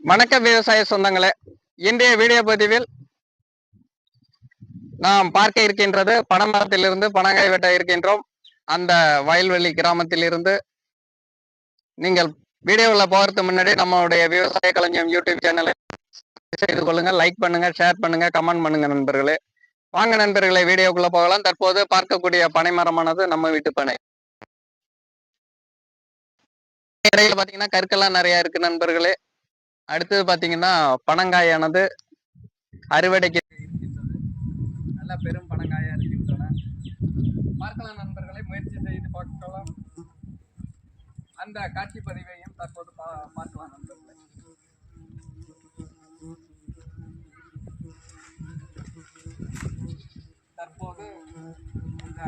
வணக்க விவசாய சொந்தங்களே, இன்றைய வீடியோ பதிவில் நாம் பார்க்க இருக்கின்றது பனைமரத்திலிருந்து பனங்காய் வெட்ட இருக்கின்றோம். அந்த வயல்வெளி கிராமத்தில் இருந்து நீங்கள் வீடியோவில் போகிறதுக்கு முன்னாடி நம்மளுடைய விவசாய களஞ்சியம் யூடியூப் சேனலை செய்து கொள்ளுங்க, லைக் பண்ணுங்க, ஷேர் பண்ணுங்க, கமெண்ட் பண்ணுங்க நண்பர்களே. வாங்க நண்பர்களே, வீடியோக்குள்ள போகலாம். தற்போது பார்க்கக்கூடிய பனைமரமானது நம்ம வீட்டு பனை. இடையில பாத்தீங்கன்னா கற்கெல்லாம் நிறைய இருக்கு நண்பர்களே. அடுத்தது பாத்தீங்கன்னா பனங்காயானது அறுவடைக்கு நல்ல பெரும் பனங்காயா இருக்கின்றன. பார்க்கலாம் நண்பர்களை, முயற்சி செய்து பார்க்கலாம். அந்த காட்சி பதிவையும் தற்போது பார்க்கலாம் நண்பர்களே. தற்போது இந்த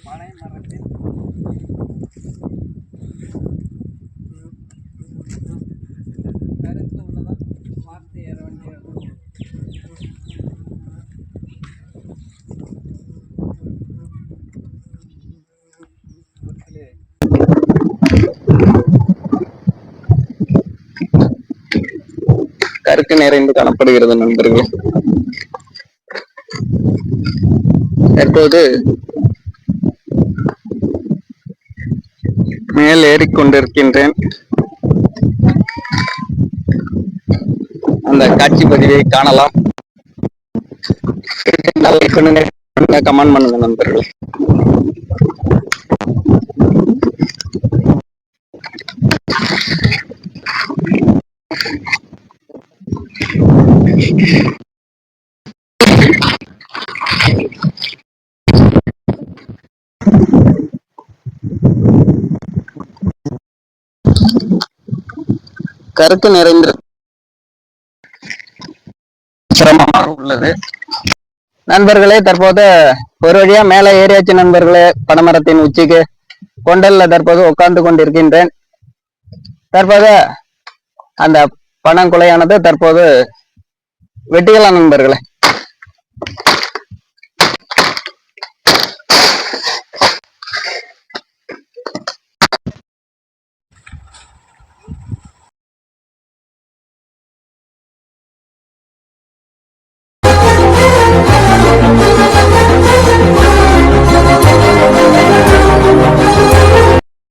பனை மரத்தில் கருத்து உள்ளதால் பார்த்து ஏற வேண்டிய கருக்கு நிறைந்து காணப்படுகிறது நண்பர்களே. தற்போது மேல் ஏறிக்கொண்டிருக்கின்றேன். அந்த காட்சி பதிவை காணலாம். கமெண்ட் பண்ணுங்க நண்பர்களே. கருக்கு நிறைந்த சிரமமாக உள்ளது நண்பர்களே. தற்போது ஒரு வழியா மேலே ஏறியாச்சு நண்பர்களே. பனைமரத்தின் உச்சிக்கு கொண்டல்ல தற்போது உட்கார்ந்து கொண்டிருக்கின்றேன். தற்போது அந்த பனங்குலையானது தற்போது வெட்டிக்கலாம் நண்பர்களே.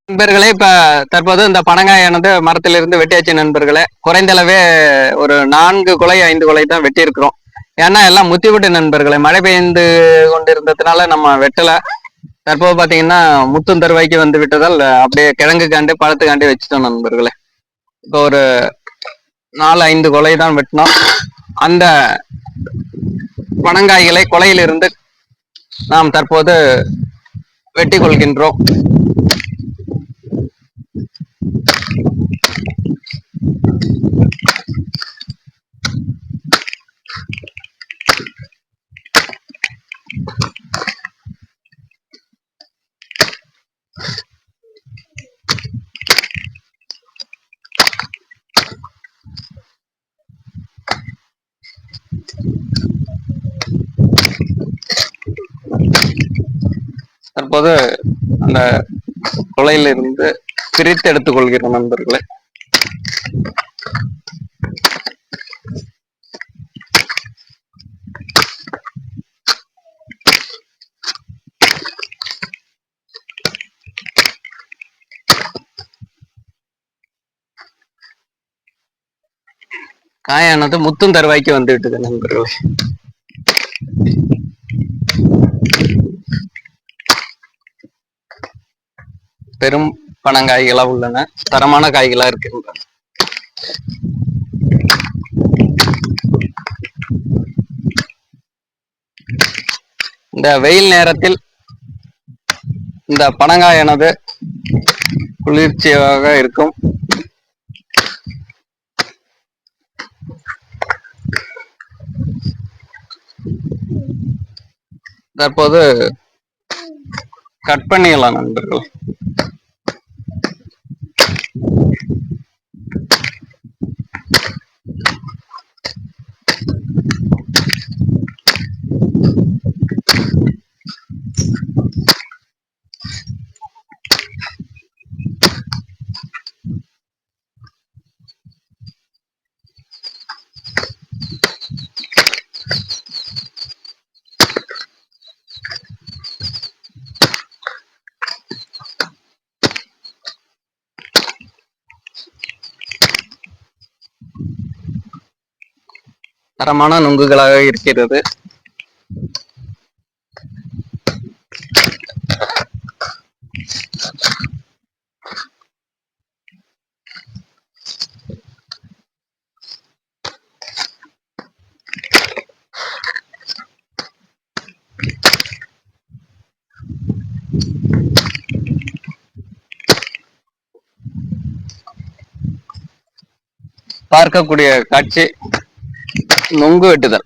நண்பர்களே, இப்ப தற்போது இந்த பனங்காயானது மரத்திலிருந்து வெட்டியாச்சு நண்பர்களே. குறைந்தளவே ஒரு 4 குலை 5 குலை தான் வெட்டி இருக்கிறோம். ஏன்னா எல்லாம் முத்தி விட்டு நண்பர்களே, மழை பெய்ந்து கொண்டிருந்ததுனால நம்ம வெட்டல. தற்போது பாத்தீங்கன்னா முத்தும் தருவாய்க்கு வந்து விட்டதால் அப்படியே கிழங்கு காண்டு பழத்துக்காண்டி வச்சுட்டோம் நண்பர்களே. இப்போ ஒரு 4-5 குலை தான் வெட்டினோம். அந்த பனங்காய்களை கொலையிலிருந்து நாம் தற்போது வெட்டி கொள்கின்றோம். தற்போது அந்த கொலையிலிருந்து பிரித்து எடுத்துக் கொள்கிறோம் நண்பர்களே. காயானது முத்தும் தருவாய்க்கு வந்து விட்டது நண்பர்களே. பெரும் பனங்காய்களா உள்ளன, தரமான காய்களா இருக்கின்றன. இந்த வெயில் நேரத்தில் இந்த பனங்காயானது குளிர்ச்சியாக இருக்கும். தற்போது கட் பண்ணிடலாம் நண்பர்கள். தரமான நுங்குகளாக இருக்கிறது. பார்க்கக்கூடிய காட்சி நுங்கு வெட்டுதல்.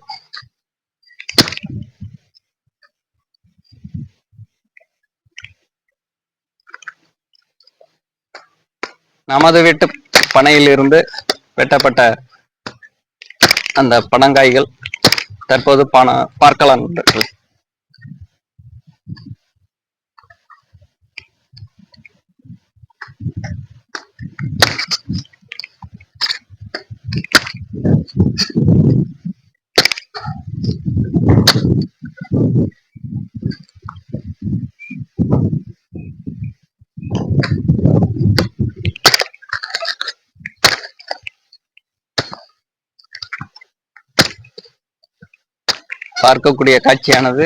நமது வீட்டு பனையில் இருந்து வெட்டப்பட்ட அந்த பனங்காய்கள் தற்போது பார்க்கலாம். பார்க்கக்கூடிய காட்சியானது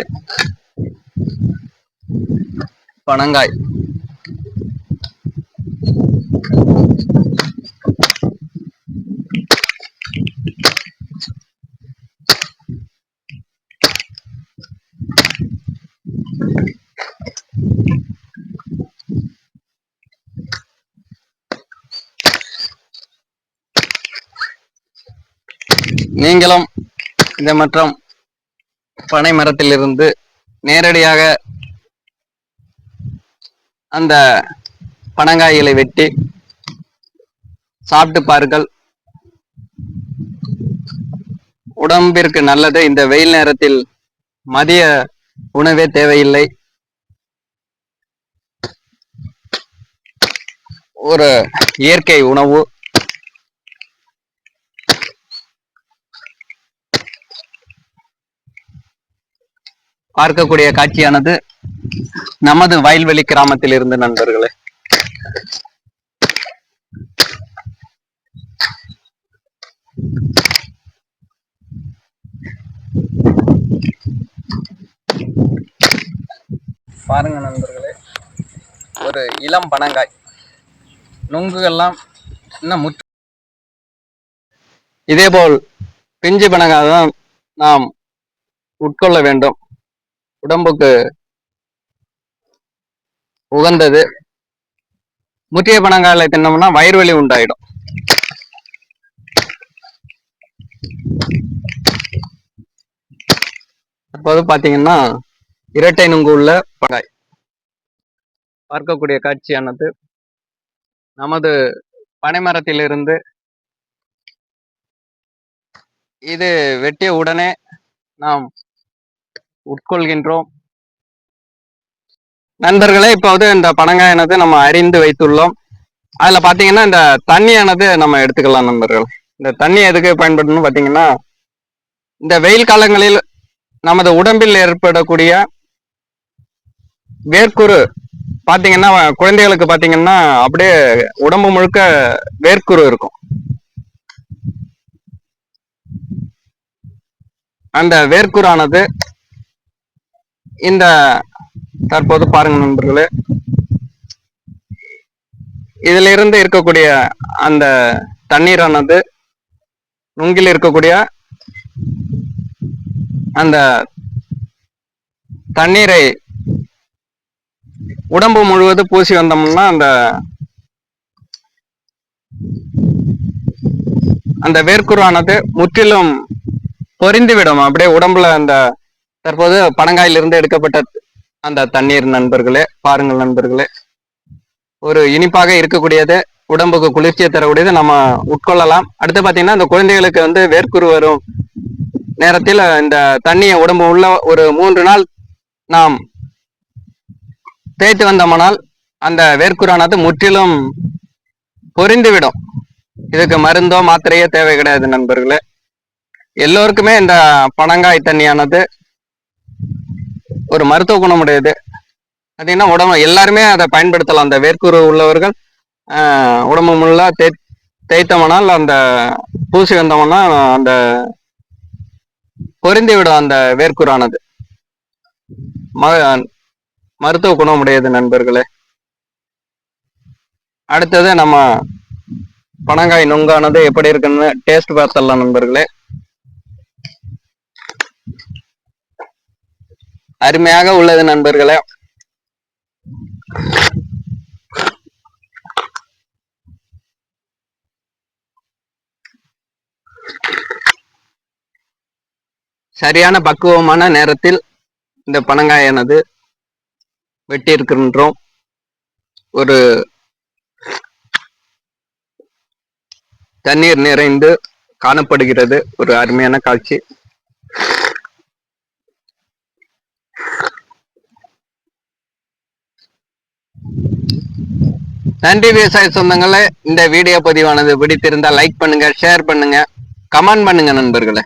பனங்காய். நீங்களும் இந்த மற்றும் பனை மரத்திலிருந்து நேரடியாக அந்த பனங்காய்களை வெட்டி சாப்பிட்டு பாருங்கள். உடம்பிற்கு நல்லது. இந்த வெயில் நேரத்தில் மதிய உணவே தேவையில்லை. ஒரு இயற்கை உணவு. பார்க்கக்கூடிய காட்சியானது நமது வயல்வெளி கிராமத்தில் இருந்து நண்பர்களே. பாருங்க நண்பர்களே, ஒரு இளம் பனங்காய். நுங்குகள்லாம் இன்னும் இதேபோல் பிஞ்சு பனங்காய் தான் நாம் உட்கொள்ள வேண்டும். உடம்புக்கு உகந்தது. முற்றிய பனங்காயை தின்னோம்னா வயிறு வலி உண்டாயிடும். அப்போது பாத்தீங்கன்னா இரட்டை நுங்கு உள்ள பனங்காய். பார்க்கக்கூடிய காட்சியானது நமது பனைமரத்திலிருந்து இது வெட்டிய உடனே நாம் உட்கொள்கின்றோம். நண்பர்களே, இப்போது இந்த பனங்காயானது நம்ம அறிந்து வைத்துள்ளோம். அதுல பாத்தீங்கன்னா இந்த தண்ணியானது நம்ம எடுத்துக்கலாம் நண்பர்கள். இந்த தண்ணி எதுக்கு பயன்படணும்னு பாத்தீங்கன்னா, இந்த வெயில் காலங்களில் நமது உடம்பில் ஏற்படக்கூடிய வேர்க்குரு பாத்தீங்கன்னா, குழந்தைகளுக்கு பாத்தீங்கன்னா அப்படியே உடம்பு முழுக்க வேர்க்குரு இருக்கும். அந்த வேர்க்குறானது இந்த தற்போது பாருங்க நண்பர்களே, இதுல இருந்து இருக்கக்கூடிய அந்த தண்ணீரானது நுங்கில் இருக்கக்கூடிய அந்த தண்ணீரை உடம்பு முழுவதும் பூசி வந்தோம்னா அந்த வேர்க்குறானது முற்றிலும் பொரிந்துவிடும். அப்படியே உடம்புல அந்த தற்போது பனங்காயிலிருந்து எடுக்கப்பட்ட அந்த தண்ணீர் நண்பர்களே. பாருங்கள் நண்பர்களே, ஒரு இனிப்பாக இருக்கக்கூடியது, உடம்புக்கு குளிர்ச்சியை தரக்கூடியது, நம்ம உட்கொள்ளலாம். அடுத்து பாத்தீங்கன்னா, இந்த குழந்தைகளுக்கு வந்து வேர்க்குரு வரும் நேரத்தில் இந்த தண்ணியை உடம்பு உள்ள ஒரு 3 நாள் நாம் தேய்த்து வந்தோம்னால் அந்த வேர்க்குறானது முற்றிலும் பொரிந்துவிடும். இதுக்கு மருந்தோ மாத்திரையோ தேவை கிடையாது நண்பர்களே. எல்லோருக்குமே இந்த பனங்காய் தண்ணியானது ஒரு மருத்துவ குணமுடையது. பார்த்தீங்கன்னா உடம்பு எல்லாருமே அதை பயன்படுத்தலாம். அந்த வேர்க்குரு உள்ளவர்கள் உடம்பு முள்ள தேய்த்தோம்னால் அந்த பூசி வந்தோம்னா அந்த பொருந்திவிடும் அந்த வேர்க்குறானது. மருத்துவ குணமுடையது நண்பர்களே. அடுத்தது நம்ம பனங்காய் நுங்கானது எப்படி இருக்குன்னு டேஸ்ட் பார்த்தலாம் நண்பர்களே. அருமையாக உள்ளது நண்பர்களே. சரியான பக்குவமான நேரத்தில் இந்த பனங்காயானது வெட்டி இருக்கின்றோம். ஒரு தண்ணீர் நிறைந்து காணப்படுகிறது. ஒரு அருமையான காட்சி. நன்றி விவசாய சொந்தங்களே. இந்த வீடியோ பதிவானது பிடித்திருந்தால் லைக் பண்ணுங்க, ஷேர் பண்ணுங்க, கமெண்ட் பண்ணுங்க நண்பர்களே.